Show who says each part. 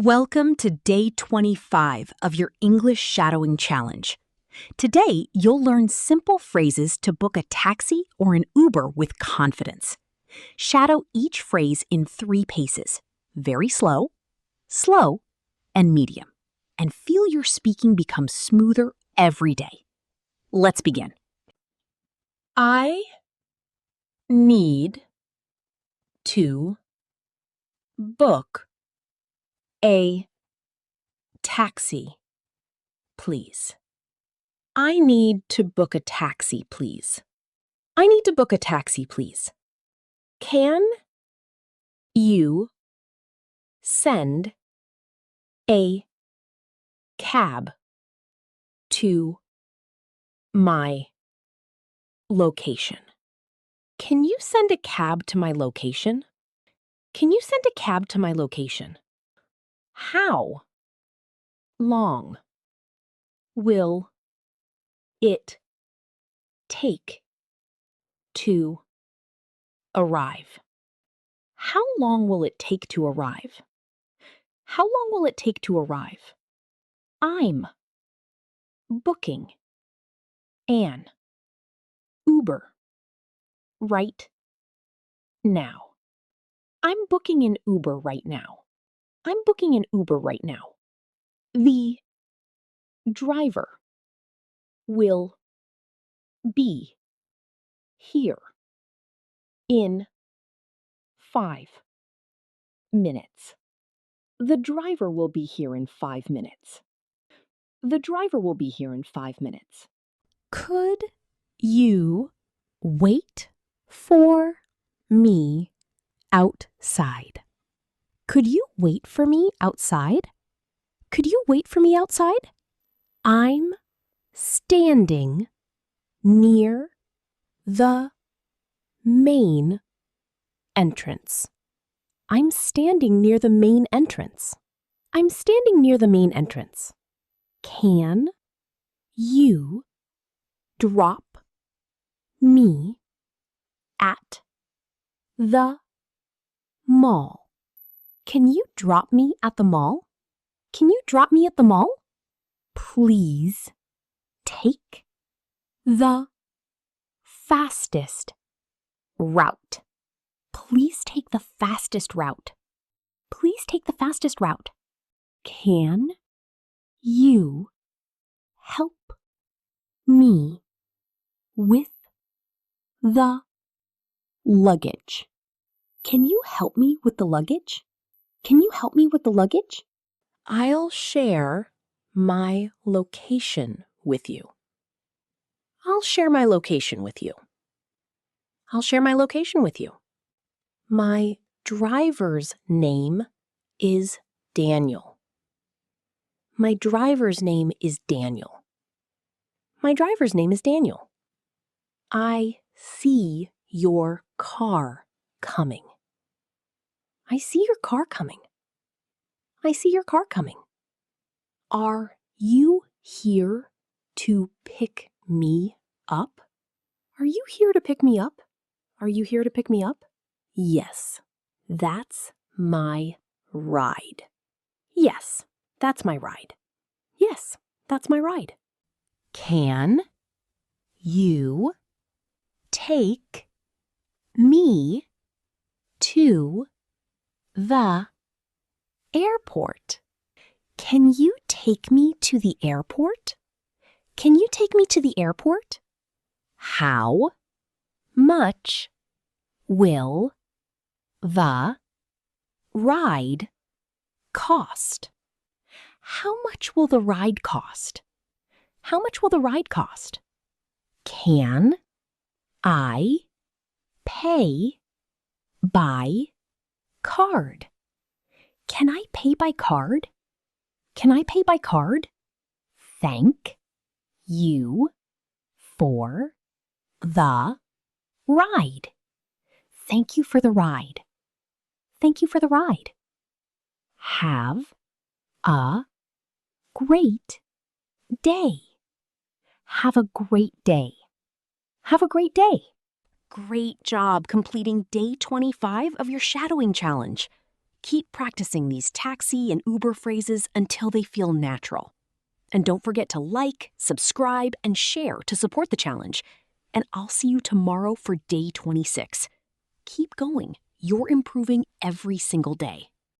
Speaker 1: Welcome to Day 25 of your English Shadowing Challenge. Today, you'll learn simple phrases to book a taxi or an Uber with confidence. Shadow each phrase in 3 paces, very slow, slow, and medium, and feel your speaking become smoother every day. Let's begin. I need to book a taxi, please. I need to book a taxi, please. I need to book a taxi, please. Can you send a cab to my location? Can you send a cab to my location? Can you send a cab to my location? How long will it take to arrive? How long will it take to arrive? How long will it take to arrive? I'm booking an Uber right now. I'm booking an Uber right now. I'm booking an Uber right now. The driver will be here in 5 minutes. The driver will be here in 5 minutes. The driver will be here in 5 minutes. Could you wait for me outside? Could you wait for me outside? Could you wait for me outside? I'm standing near the main entrance. I'm standing near the main entrance. I'm standing near the main entrance. Can you drop me at the mall? Can you drop me at the mall? Can you drop me at the mall? Please take the fastest route. Please take the fastest route. Please take the fastest route. Can you help me with the luggage? Can you help me with the luggage? Can you help me with the luggage? I'll share my location with you. I'll share my location with you. I'll share my location with you. My driver's name is Daniel. My driver's name is Daniel. My driver's name is Daniel. I see your car coming. I see your car coming. I see your car coming. Are you here to pick me up? Are you here to pick me up? Are you here to pick me up? Yes, that's my ride. Yes, that's my ride. Yes, that's my ride. Can you take me to the airport? Can you take me to the airport? Can you take me to the airport? How much will the ride cost? How much will the ride cost? How much will the ride cost? Can I pay by card? Can I pay by card? Can I pay by card? Thank you for the ride. Thank you for the ride. Thank you for the ride. Have a great day. Have a great day. Have a great day. Great job completing Day 25 of your Shadowing Challenge. Keep practicing these taxi and Uber phrases until they feel natural. And don't forget to like, subscribe, and share to support the challenge. And I'll see you tomorrow for day 26. Keep going. You're improving every single day.